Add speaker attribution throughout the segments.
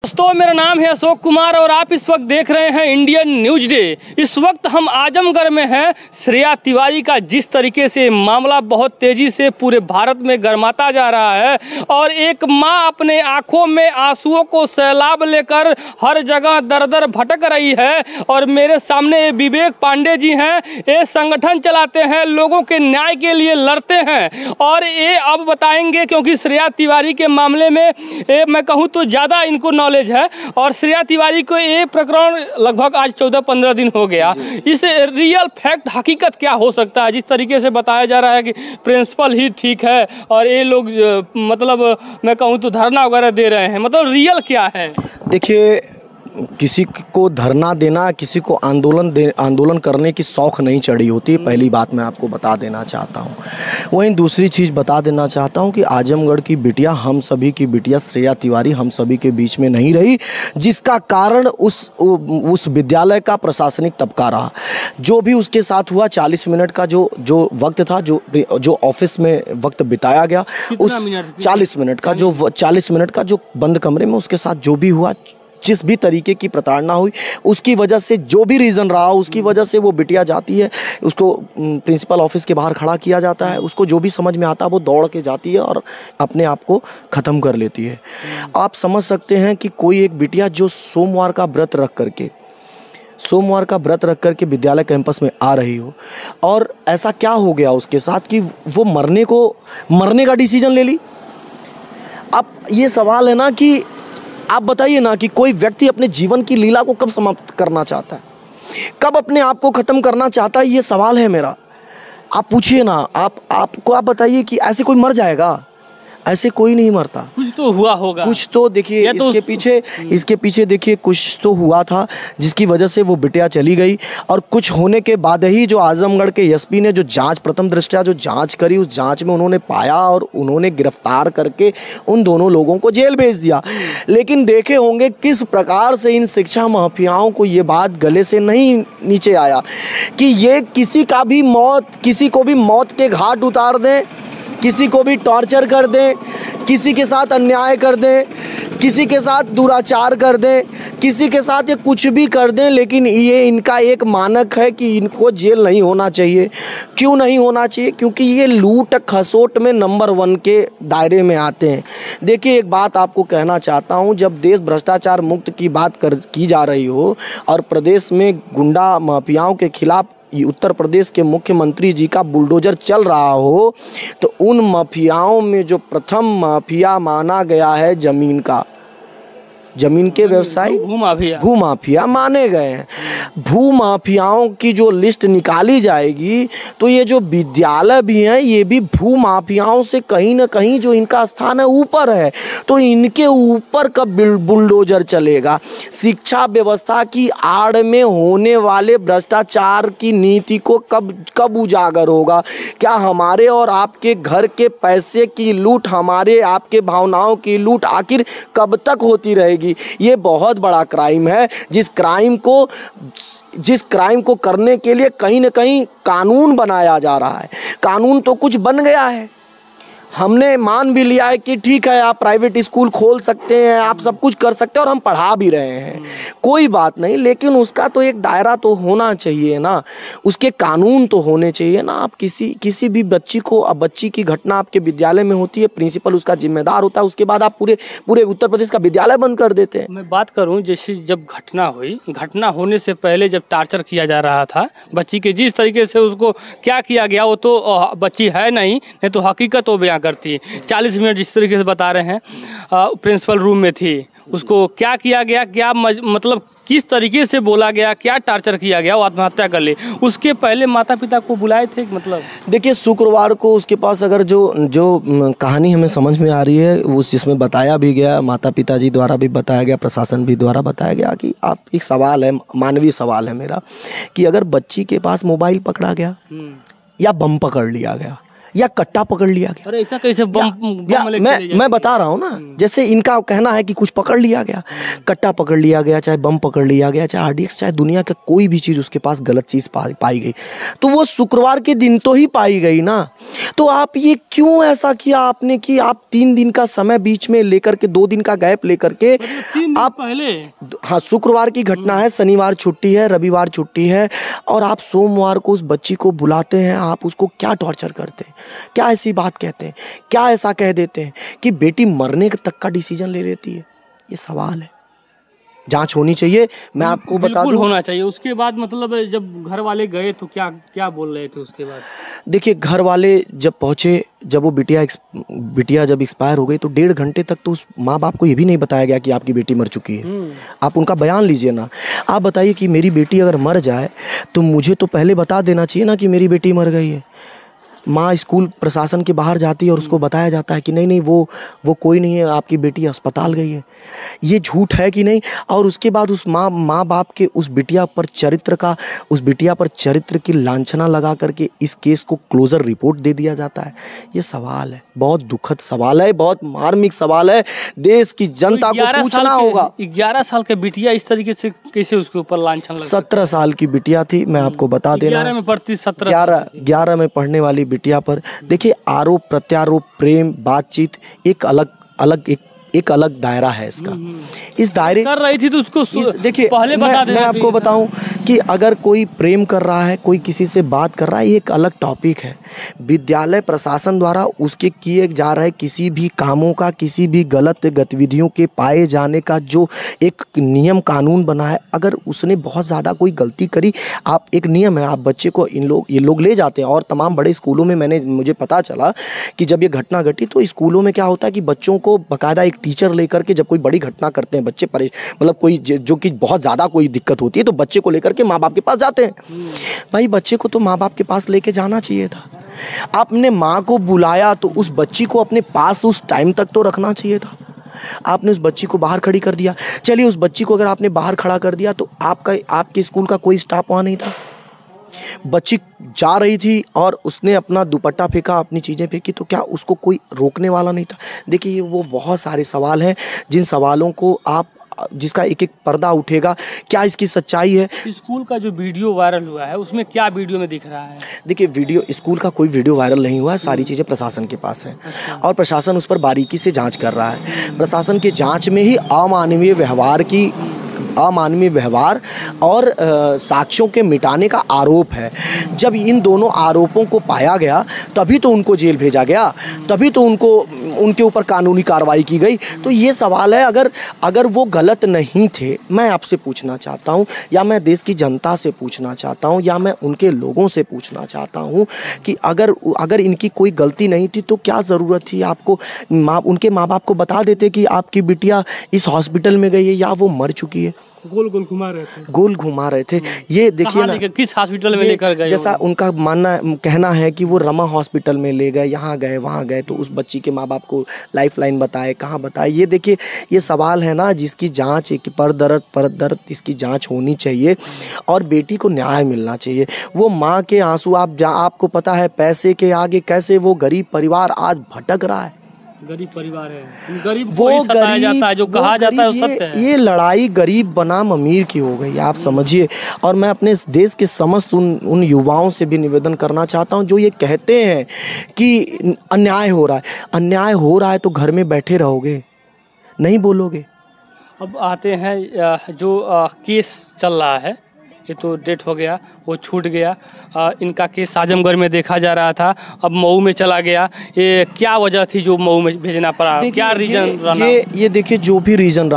Speaker 1: दोस्तों मेरा नाम है अशोक कुमार और आप इस वक्त देख रहे हैं इंडियन न्यूज डे। इस वक्त हम आजमगढ़ में हैं। श्रेया तिवारी का जिस तरीके से मामला बहुत तेजी से पूरे भारत में गरमाता जा रहा है और एक मां अपने आंखों में आंसुओं को सैलाब लेकर हर जगह दर दर भटक रही है। और मेरे सामने विवेक पांडे जी हैं। ये संगठन चलाते हैं, लोगों के न्याय के लिए लड़ते हैं और ये अब बताएंगे क्योंकि श्रेया तिवारी के मामले में मैं कहूँ तो ज़्यादा इनको नॉलेज है। और श्रेया तिवारी को ये प्रकरण लगभग आज 14-15 दिन हो गया। इस रियल फैक्ट हकीकत क्या हो सकता है? जिस तरीके से बताया जा रहा है कि प्रिंसिपल ही ठीक है और ये लोग मतलब मैं कहूँ तो धरना वगैरह दे रहे हैं, मतलब रियल क्या है?
Speaker 2: देखिए, किसी को धरना देना, किसी को आंदोलन करने की शौक़ नहीं चढ़ी होती। पहली बात मैं आपको बता देना चाहता हूँ। वहीं दूसरी चीज़ बता देना चाहता हूँ कि आजमगढ़ की बिटिया, हम सभी की बिटिया श्रेया तिवारी हम सभी के बीच में नहीं रही, जिसका कारण उस विद्यालय का प्रशासनिक तबका रहा। जो भी उसके साथ हुआ, 40 मिनट का जो वक्त था, जो ऑफिस में वक्त बिताया गया, उस 40 मिनट का जो बंद कमरे में उसके साथ जो भी हुआ, जिस भी तरीके की प्रताड़ना हुई, उसकी वजह से जो भी रीज़न रहा, उसकी वजह से वो बिटिया जाती है, उसको प्रिंसिपल ऑफिस के बाहर खड़ा किया जाता है। उसको जो भी समझ में आता है वो दौड़ के जाती है और अपने आप को ख़त्म कर लेती है। आप समझ सकते हैं कि कोई एक बिटिया जो सोमवार का व्रत रख करके विद्यालय कैंपस में आ रही हो और ऐसा क्या हो गया उसके साथ कि वो मरने का डिसीजन ले ली। अब ये सवाल है ना कि आप बताइए ना कि कोई व्यक्ति अपने जीवन की लीला को कब समाप्त करना चाहता है, कब अपने आप को ख़त्म करना चाहता है, ये सवाल है मेरा। आप पूछिए ना, आप बताइए कि ऐसे कोई मर जाएगा? ऐसे कोई नहीं मरता।
Speaker 1: कुछ तो हुआ होगा,
Speaker 2: कुछ तो देखिए इसके पीछे देखिए कुछ तो हुआ था जिसकी वजह से वो बिटिया चली गई। और कुछ होने के बाद ही जो आजमगढ़ के एसपी ने जो जांच, प्रथम दृष्टया जो जांच करी, उस जांच में उन्होंने पाया और उन्होंने गिरफ्तार करके उन दोनों लोगों को जेल भेज दिया। लेकिन देखे होंगे किस प्रकार से इन शिक्षा माफियाओं को ये बात गले से नहीं नीचे आया कि ये किसी को भी मौत के घाट उतार दें, किसी को भी टॉर्चर कर दें, किसी के साथ अन्याय कर दें, किसी के साथ दुराचार कर दें, किसी के साथ ये कुछ भी कर दें, लेकिन ये इनका एक मानक है कि इनको जेल नहीं होना चाहिए। क्यों नहीं होना चाहिए? क्योंकि ये लूट खसोट में नंबर 1 के दायरे में आते हैं। देखिए, एक बात आपको कहना चाहता हूँ, जब देश भ्रष्टाचार मुक्त की बात की जा रही हो और प्रदेश में गुंडा माफियाओं के खिलाफ उत्तर प्रदेश के मुख्यमंत्री जी का बुलडोजर चल रहा हो, तो उन माफियाओं में जो प्रथम माफिया माना गया है जमीन के व्यवसायी, भूमाफिया माने गए हैं। भूमाफियाओं की जो लिस्ट निकाली जाएगी तो ये जो विद्यालय भी हैं, ये भी भूमाफियाओं से कहीं ना कहीं जो इनका स्थान है ऊपर है। तो इनके ऊपर कब बुलडोजर चलेगा? शिक्षा व्यवस्था की आड़ में होने वाले भ्रष्टाचार की नीति को कब उजागर होगा? क्या हमारे और आपके घर के पैसे की लूट, हमारे आपके भावनाओं की लूट आखिर कब तक होती रहेगी? ये बहुत बड़ा क्राइम है, जिस क्राइम को करने के लिए कहीं ना कहीं कानून बनाया जा रहा है। कानून तो कुछ बन गया है, हमने मान भी लिया है कि ठीक है, आप प्राइवेट स्कूल खोल सकते हैं, आप सब कुछ कर सकते हैं और हम पढ़ा भी रहे हैं, कोई बात नहीं, लेकिन उसका तो एक दायरा तो होना चाहिए ना, उसके कानून तो होने चाहिए ना। आप किसी भी बच्ची की घटना आपके विद्यालय में होती है, प्रिंसिपल उसका जिम्मेदार होता है, उसके बाद आप पूरे उत्तर प्रदेश का विद्यालय बंद कर देते हैं।
Speaker 1: मैं बात करूं, जैसे जब घटना होने से पहले जब टार्चर किया जा रहा था बच्ची के, जिस तरीके से उसको क्या किया गया, वो तो बच्ची है नहीं तो हकीकत वो बयां करती है। 40 मिनट जिस तरीके से बता रहे हैं प्रिंसिपल रूम में थी, उसको क्या किया गया, क्या मतलब किस तरीके से बोला गया, क्या टार्चर किया गया, वो आत्महत्या कर ले। उसके पहले माता पिता को बुलाए थे, मतलब
Speaker 2: देखिए शुक्रवार को उसके पास अगर जो कहानी हमें समझ में आ रही है, उस जिसमें बताया भी गया, माता पिताजी द्वारा भी बताया गया, प्रशासन भी द्वारा बताया गया कि आप एक सवाल है, मानवीय सवाल है मेरा, कि अगर बच्ची के पास मोबाइल पकड़ा गया या बम पकड़ लिया गया या कट्टा पकड़ लिया गया।
Speaker 1: अरे ऐसा कैसे
Speaker 2: मैं बता रहा हूँ ना, जैसे इनका कहना है कि कुछ पकड़ लिया गया, कट्टा पकड़ लिया गया, चाहे बम पकड़ लिया गया, चाहे RDX, चाहे दुनिया का कोई भी चीज़ उसके पास गलत चीज़ पाई गई, तो वो शुक्रवार के दिन तो ही पाई गई ना। तो आप ये क्यों ऐसा किया आपने कि आप 3 दिन का समय बीच में लेकर के 2 दिन का गैप लेकर के आप
Speaker 1: पहले,
Speaker 2: हाँ, शुक्रवार की घटना है, शनिवार छुट्टी है, रविवार छुट्टी है, और आप सोमवार को उस बच्ची को बुलाते हैं, आप उसको क्या टॉर्चर करते हैं, क्या ऐसी बात कहते हैं, क्या ऐसा कह देते हैं कि बेटी मरने तक का डिसीजन ले लेती है। ये सवाल है, जांच होनी चाहिए। मैं आपको बता दूं,
Speaker 1: होना चाहिए। उसके बाद मतलब जब घर वाले गए तो क्या क्या बोल रहे थे उसके बाद?
Speaker 2: देखिए, घर वाले जब पहुंचे, जब वो बिटिया जब एक्सपायर हो गई, तो 1.5 घंटे तक तो उस माँ बाप को ये भी नहीं बताया गया कि आपकी बेटी मर चुकी है। आप उनका बयान लीजिए ना, आप बताइए कि मेरी बेटी अगर मर जाए तो मुझे तो पहले बता देना चाहिए ना कि मेरी बेटी मर गई है। माँ स्कूल प्रशासन के बाहर जाती है और उसको बताया जाता है कि नहीं नहीं वो कोई नहीं है, आपकी बेटी अस्पताल गई है। ये झूठ है कि नहीं? और उसके बाद उस माँ बाप के उस बिटिया पर चरित्र की लांछना लगा करके इस केस को क्लोजर रिपोर्ट दे दिया जाता है। ये सवाल है, बहुत दुखद सवाल है, बहुत मार्मिक सवाल है, देश की जनता को पूछना होगा।
Speaker 1: 11 साल के बिटिया इस तरीके से कैसे उसके ऊपर लांछन लगा?
Speaker 2: 17 साल की बिटिया थी, मैं आपको बता देना।
Speaker 1: 11 में पढ़ती,
Speaker 2: 11 में पढ़ने वाली बिटिया पर देखिए, आरोप प्रत्यारोप, प्रेम, बातचीत एक अलग दायरा है इसका। इस दायरे
Speaker 1: कर रही थी तो उसको
Speaker 2: देखिए,
Speaker 1: पहले बता देना।
Speaker 2: मैं आपको बताऊं कि अगर कोई प्रेम कर रहा है, कोई किसी से बात कर रहा है, ये एक अलग टॉपिक है। विद्यालय प्रशासन द्वारा उसके किए जा रहे किसी भी कामों का, किसी भी गलत गतिविधियों के पाए जाने का जो एक नियम कानून बना है, अगर उसने बहुत ज़्यादा कोई गलती करी, आप एक नियम है, आप बच्चे को ये लोग ले जाते हैं। और तमाम बड़े स्कूलों में मुझे पता चला कि जब ये घटना घटी तो स्कूलों में क्या होता है कि बच्चों को बाकायदा एक टीचर लेकर के, जब कोई बड़ी घटना करते हैं बच्चे मतलब कोई जो कि बहुत ज़्यादा कोई दिक्कत होती है, तो बच्चे को लेकर के माँ बाप के पास जाते हैं। भाई, बच्चे को तो माँ बाप के पास लेके जाना चाहिए था। आपने माँ को बुलाया तो उस बच्ची को अपने पास उस टाइम तक तो रखना चाहिए था। आपने उस बच्ची को बाहर खड़ी कर दिया। चलिए, उस बच्ची को अगर आपने बाहर खड़ा कर दिया तो आपके स्कूल का कोई स्टाफ वहाँ नहीं था। बच्ची जा रही थी और उसने अपना दुपट्टा फेंका, अपनी चीज़ें फेंकी, तो क्या उसको कोई रोकने वाला नहीं था? देखिए, वो बहुत सारे सवाल हैं जिन सवालों को जिसका एक एक पर्दा उठेगा। क्या इसकी सच्चाई है?
Speaker 1: स्कूल का जो वीडियो वायरल हुआ है, उसमें क्या वीडियो में दिख रहा है?
Speaker 2: देखिए, स्कूल का कोई वीडियो वायरल नहीं हुआ है, सारी चीज़ें प्रशासन के पास है। और प्रशासन उस पर बारीकी से जांच कर रहा है। प्रशासन की जांच में ही अमानवीय व्यवहार और साक्ष्यों के मिटाने का आरोप है। जब इन दोनों आरोपों को पाया गया तभी तो उनको जेल भेजा गया, तभी तो उनके ऊपर कानूनी कार्रवाई की गई। तो ये सवाल है, अगर वो गलत नहीं थे, मैं आपसे पूछना चाहता हूँ, या मैं देश की जनता से पूछना चाहता हूँ, या मैं उनके लोगों से पूछना चाहता हूँ कि अगर इनकी कोई गलती नहीं थी तो क्या ज़रूरत थी आपको उनके माँ बाप को बता देते कि आपकी बिटिया इस हॉस्पिटल में गई है या वो मर चुकी है।
Speaker 1: गोल घुमा रहे थे। ये देखिए ना, किस हॉस्पिटल में लेकर गए?
Speaker 2: जैसा उनका कहना है कि वो रमा हॉस्पिटल में ले गए, यहाँ गए, वहाँ गए, तो उस बच्ची के माँ बाप को लाइफलाइन बताए, कहाँ बताए। ये देखिए, ये सवाल है ना जिसकी जांच एक पर दर्द इसकी जांच होनी चाहिए और बेटी को न्याय मिलना चाहिए। वो माँ के आंसू, आपको पता है पैसे के आगे कैसे वो गरीब परिवार आज भटक रहा है।
Speaker 1: गरीब परिवार है, गरीब को ही सताया जाता है, जो कहा जाता है वो सत्य है।
Speaker 2: ये लड़ाई गरीब बनाम अमीर की हो गई, आप समझिए। और मैं अपने देश के समस्त उन युवाओं से भी निवेदन करना चाहता हूं जो ये कहते हैं कि अन्याय हो रहा है तो घर में बैठे रहोगे, नहीं बोलोगे।
Speaker 1: अब आते हैं जो केस चल रहा है, ये तो डेट हो गया, वो छूट गया। इनका केस आजमगढ़ में देखा जा रहा था, अब मऊ में चला गया। ये क्या वजह थी जो मऊ में भेजना पड़ा? क्या रीजन रहा?
Speaker 2: ये देखिए, जो भी रीजन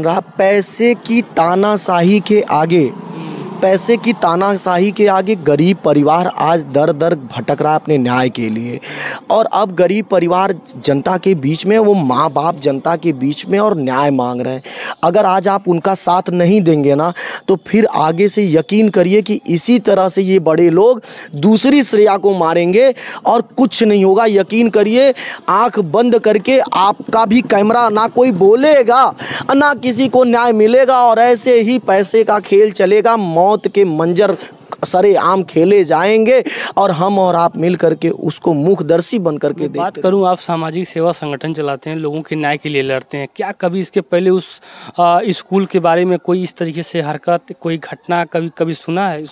Speaker 2: रहा, पैसे की तानाशाही के आगे गरीब परिवार आज दर दर भटक रहा है अपने न्याय के लिए। और अब गरीब परिवार जनता के बीच में, वो माँ बाप जनता के बीच में और न्याय मांग रहे हैं। अगर आज आप उनका साथ नहीं देंगे ना, तो फिर आगे से यकीन करिए कि इसी तरह से ये बड़े लोग दूसरी श्रेया को मारेंगे और कुछ नहीं होगा। यकीन करिए, आंख बंद करके आपका भी कैमरा, ना कोई बोलेगा, ना किसी को न्याय मिलेगा, और ऐसे ही पैसे का खेल चलेगा। मौत के मंजर सरेआम खेले जाएंगे और हम और आप मिल करके उसको मुखदर्शी बन करके
Speaker 1: बात करूं, आप सामाजिक सेवा संगठन चलाते हैं, लोगों के न्याय के लिए लड़ते हैं, क्या कभी इसके पहले उस स्कूल के बारे में कोई इस तरीके से हरकत, कोई घटना कभी सुना है?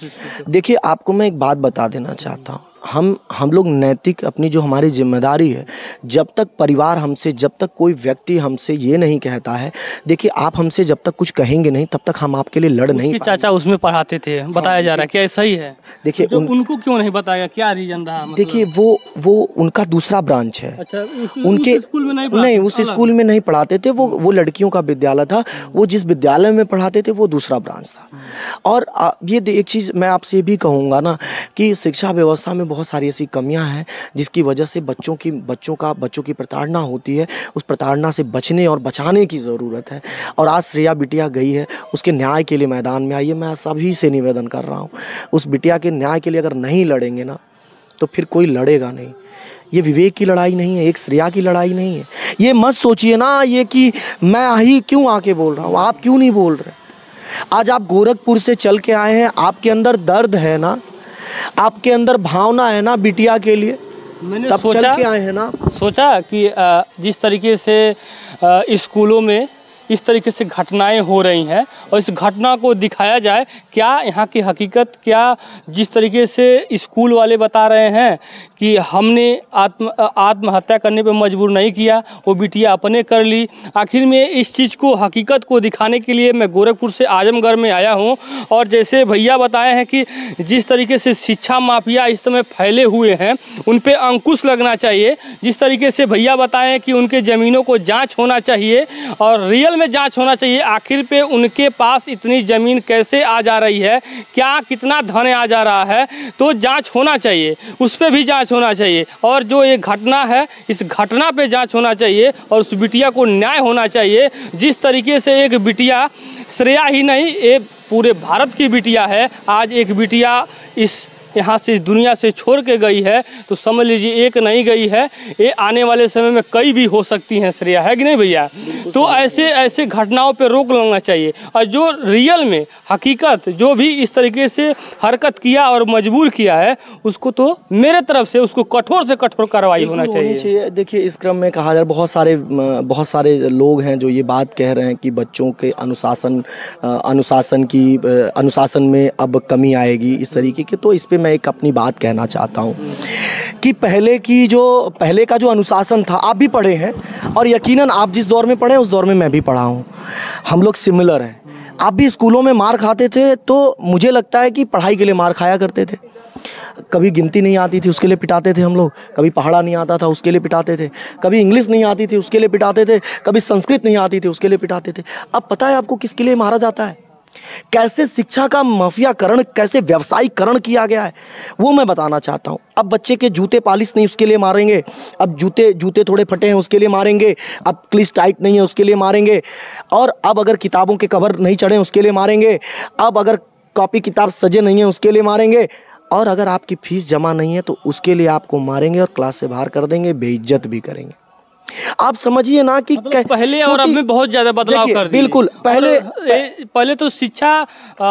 Speaker 2: देखिए, आपको मैं एक बात बता देना चाहता हूँ, हम लोग नैतिक, अपनी जो हमारी जिम्मेदारी है, जब तक परिवार हमसे, जब तक कोई व्यक्ति हमसे ये नहीं कहता है, देखिए आप हमसे जब तक कुछ कहेंगे नहीं तब तक हम आपके लिए लड़ नहीं पाएंगे।
Speaker 1: चाचा उसमें पढ़ाते थे, बताया जा रहा है, क्या सही है?
Speaker 2: देखिए
Speaker 1: उनको क्यों नहीं बताया, क्या रीजन रहा? मतलब?
Speaker 2: देखिए वो उनका दूसरा ब्रांच है।
Speaker 1: अच्छा,
Speaker 2: उनके
Speaker 1: उस स्कूल में
Speaker 2: नहीं, उस स्कूल में नहीं पढ़ाते थे, वो लड़कियों का विद्यालय था। वो जिस विद्यालय में पढ़ाते थे वो दूसरा ब्रांच था। और ये एक चीज़ मैं आपसे ये भी कहूँगा ना कि शिक्षा व्यवस्था में बहुत सारी ऐसी कमियां हैं जिसकी वजह से बच्चों की प्रताड़ना होती है। उस प्रताड़ना से बचने और बचाने की ज़रूरत है। और आज श्रेया बिटिया गई है, उसके न्याय के लिए मैदान में आई है। मैं सभी से निवेदन कर रहा हूँ, उस बिटिया के न्याय के लिए अगर नहीं लड़ेंगे ना तो फिर कोई लड़ेगा नहीं। ये विवेक की लड़ाई नहीं है, एक श्रेया की लड़ाई नहीं है। ये मत सोचिए ना ये कि मैं ही क्यों आके बोल रहा हूँ, आप क्यों नहीं बोल रहे। आज आप गोरखपुर से चल के आए हैं, आपके अंदर दर्द है ना, आपके अंदर भावना है ना बिटिया के लिए,
Speaker 1: मैंने
Speaker 2: तब चल के आए हैं ना।
Speaker 1: सोचा कि जिस तरीके से स्कूलों में इस तरीके से घटनाएं हो रही हैं और इस घटना को दिखाया जाए, क्या यहाँ की हकीकत, क्या जिस तरीके से स्कूल वाले बता रहे हैं कि हमने आत्महत्या करने पे मजबूर नहीं किया, वो बिटिया अपने कर ली। आखिर में इस चीज़ को, हकीकत को दिखाने के लिए मैं गोरखपुर से आजमगढ़ में आया हूँ। और जैसे भैया बताए हैं कि जिस तरीके से शिक्षा माफिया इस समय फैले हुए हैं, उन पर अंकुश लगना चाहिए। जिस तरीके से भैया बताए हैं कि उनके ज़मीनों को जाँच होना चाहिए और रियल में जांच होना चाहिए। आखिर पे उनके पास इतनी ज़मीन कैसे आ जा रही है, क्या कितना धन आ जा रहा है, तो जांच होना चाहिए, उस पर भी जांच होना चाहिए। और जो ये घटना है, इस घटना पे जांच होना चाहिए और उस बिटिया को न्याय होना चाहिए। जिस तरीके से एक बिटिया, श्रेया ही नहीं, ये पूरे भारत की बिटिया है। आज एक बिटिया इस यहाँ से दुनिया से छोड़ के गई है, तो समझ लीजिए एक नहीं गई है, ये आने वाले समय में कई भी हो सकती हैं श्रेया, है कि नहीं भैया? तो ऐसे घटनाओं पे रोक लगाना चाहिए। और जो रियल में हकीकत, जो भी इस तरीके से हरकत किया और मजबूर किया है, उसको तो मेरे तरफ से उसको कठोर से कठोर कार्रवाई होना चाहिए।
Speaker 2: देखिए, इस क्रम में कहा जाए, बहुत सारे लोग हैं जो ये बात कह रहे हैं कि बच्चों के अनुशासन में अब कमी आएगी, इस तरीके के। तो इस पे मैं एक अपनी बात कहना चाहता हूँ कि पहले का जो अनुशासन था, आप भी पढ़े हैं और यकीनन आप जिस दौर में पढ़े उस दौर में मैं भी पढ़ा हूँ, हम लोग सिमिलर हैं। आप भी स्कूलों में मार खाते थे, तो मुझे लगता है कि पढ़ाई के लिए मार खाया करते थे। कभी गिनती नहीं आती थी उसके लिए पिटाते थे हम लोग, कभी पढ़ा नहीं आता था उसके लिए पिटाते थे, कभी इंग्लिश नहीं आती थी उसके लिए पिटाते थे, कभी संस्कृत नहीं आती थी उसके लिए पिटाते थे। अब पता है आपको किसके लिए मारा जाता है, कैसे शिक्षा का माफियाकरण, कैसे व्यवसायीकरण किया गया है, वो मैं बताना चाहता हूँ। अब बच्चे के जूते पालिश नहीं उसके लिए मारेंगे, अब जूते थोड़े फटे हैं उसके लिए मारेंगे, अब क्लिच टाइट नहीं है उसके लिए मारेंगे, और अब अगर किताबों के कवर नहीं चढ़े उसके लिए मारेंगे, अब अगर कॉपी किताब सजे नहीं है उसके लिए मारेंगे, और अगर आपकी फीस जमा नहीं है तो उसके लिए आपको मारेंगे और क्लास से बाहर कर देंगे, बेइज्जत भी करेंगे। आप समझिए ना कि
Speaker 1: मतलब पहले और अब में बहुत ज्यादा बदलाव कर दिया।
Speaker 2: बिल्कुल,
Speaker 1: पहले तो शिक्षा,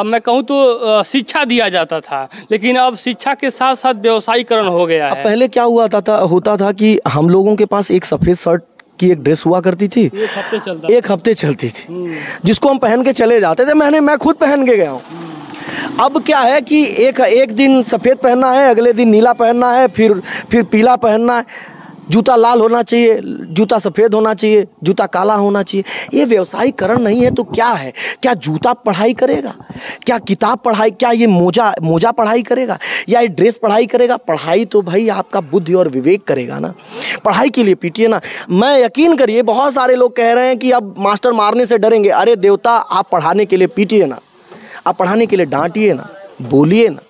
Speaker 1: मैं कहूँ तो शिक्षा दिया जाता था, लेकिन अब शिक्षा के साथ साथ व्यवसायीकरण हो गया है।
Speaker 2: पहले क्या होता था कि हम लोगों के पास एक सफेद शर्ट की एक ड्रेस हुआ करती थी, एक हफ्ते चलती थी, जिसको हम पहन के चले जाते थे। मैं खुद पहन के गया हूँ। अब क्या है कि एक दिन सफ़ेद पहनना है, अगले दिन नीला पहनना है, फिर पीला पहनना है, जूता लाल होना चाहिए, जूता सफ़ेद होना चाहिए, जूता काला होना चाहिए। ये व्यवसायीकरण नहीं है तो क्या है? क्या जूता पढ़ाई करेगा? क्या किताब पढ़ाई, क्या ये मोजा पढ़ाई करेगा, या ये ड्रेस पढ़ाई करेगा? पढ़ाई तो भाई आपका बुद्धि और विवेक करेगा ना। पढ़ाई के लिए पीटिए ना। मैं यकीन करिए, बहुत सारे लोग कह रहे हैं कि अब मास्टर मारने से डरेंगे। अरे देवता, आप पढ़ाने के लिए पीटिए ना, आप पढ़ाने के लिए डांटिए ना, बोलिए ना,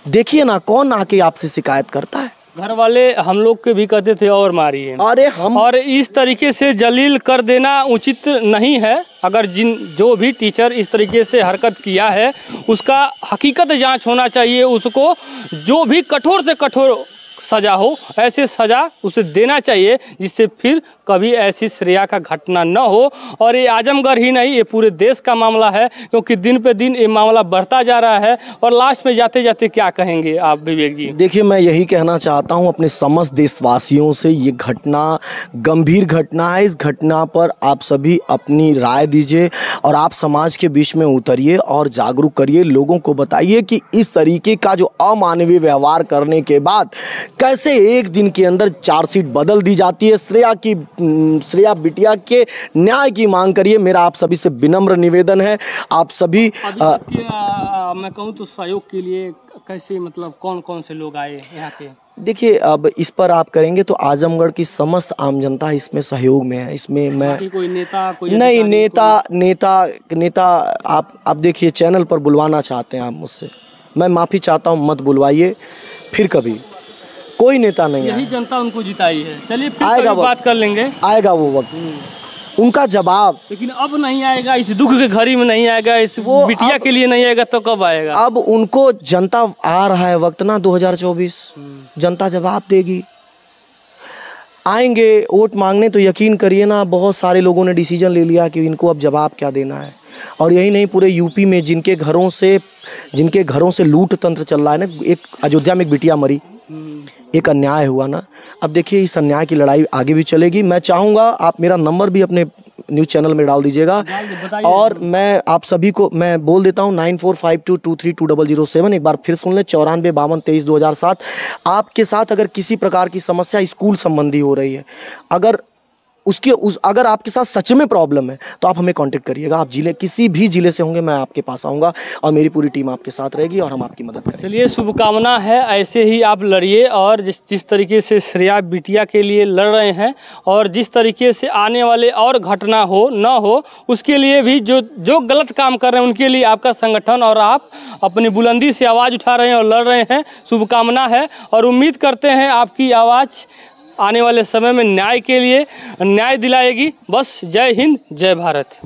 Speaker 2: देखिए ना कौन आके आपसे शिकायत करता है।
Speaker 1: घर वाले हम लोग के भी कहते थे और मारिए।
Speaker 2: अरे
Speaker 1: और इस तरीके से जलील कर देना उचित नहीं है। अगर जो भी टीचर इस तरीके से हरकत किया है उसका हकीकत जांच होना चाहिए, उसको जो भी कठोर से कठोर सज़ा हो, ऐसे सज़ा उसे देना चाहिए जिससे फिर कभी ऐसी श्रेया का घटना न हो। और ये आजमगढ़ ही नहीं, ये पूरे देश का मामला है, क्योंकि दिन पे दिन ये मामला बढ़ता जा रहा है। और लास्ट में जाते जाते क्या कहेंगे आप विवेक जी?
Speaker 2: देखिए, मैं यही कहना चाहता हूं अपने समस्त देशवासियों से, ये घटना गंभीर घटना है। इस घटना पर आप सभी अपनी राय दीजिए और आप समाज के बीच में उतरिए और जागरूक करिए, लोगों को बताइए कि इस तरीके का जो अमानवीय व्यवहार करने के बाद कैसे एक दिन के अंदर चार्जशीट बदल दी जाती है। श्रेया बिटिया के न्याय की मांग करिए, मेरा आप सभी से विनम्र निवेदन है। आप सभी
Speaker 1: मैं कहूँ तो सहयोग के लिए कैसे, मतलब कौन कौन से लोग आए यहाँ पे?
Speaker 2: देखिए, अब इस पर आप करेंगे तो आजमगढ़ की समस्त आम जनता इसमें सहयोग में है। इसमें मैं
Speaker 1: कोई नेता, कोई
Speaker 2: नहीं, नेता आप देखिए, चैनल पर बुलवाना चाहते हैं आप मुझसे, मैं माफ़ी चाहता हूँ, मत बुलवाइए फिर कभी। कोई नेता नहीं है,
Speaker 1: यही जनता उनको जिताई है। चलिए फिर
Speaker 2: आएगा
Speaker 1: कभी बात कर लेंगे,
Speaker 2: आएगा वो वक्त, उनका जवाब।
Speaker 1: लेकिन अब नहीं आएगा, इस दुख के घड़ी में नहीं आएगा, इस बिटिया के लिए नहीं आएगा तो कब आएगा?
Speaker 2: अब उनको जनता आ रहा है वक्त ना, 2024 जनता जवाब देगी। आएंगे वोट मांगने तो यकीन करिए ना, बहुत सारे लोगों ने डिसीजन ले लिया कि इनको अब जवाब क्या देना है। और यही नहीं, पूरे यूपी में जिनके घरों से लूट तंत्र चल रहा है ना, एक अयोध्या में एक बिटिया मरी, एक अन्याय हुआ ना। अब देखिए, इस अन्याय की लड़ाई आगे भी चलेगी। मैं चाहूँगा आप मेरा नंबर भी अपने न्यूज़ चैनल में डाल दीजिएगा, और मैं आप सभी को मैं बोल देता हूँ 9452232007। एक बार फिर सुन लें, 9452232007। आपके साथ अगर किसी प्रकार की समस्या स्कूल संबंधी हो रही है, अगर आपके साथ सच में प्रॉब्लम है तो आप हमें कांटेक्ट करिएगा। आप किसी भी जिले से होंगे, मैं आपके पास आऊँगा और मेरी पूरी टीम आपके साथ रहेगी और हम आपकी मदद करेंगे।
Speaker 1: चलिए, शुभकामना है, ऐसे ही आप लड़िए। और जिस तरीके से श्रेया बिटिया के लिए लड़ रहे हैं, और जिस तरीके से आने वाले और घटना हो न हो, उसके लिए भी जो गलत काम कर रहे हैं उनके लिए आपका संगठन और आप अपनी बुलंदी से आवाज़ उठा रहे हैं और लड़ रहे हैं। शुभकामना है, और उम्मीद करते हैं आपकी आवाज़ आने वाले समय में न्याय के लिए न्याय दिलाएगी। बस जय हिंद, जय भारत।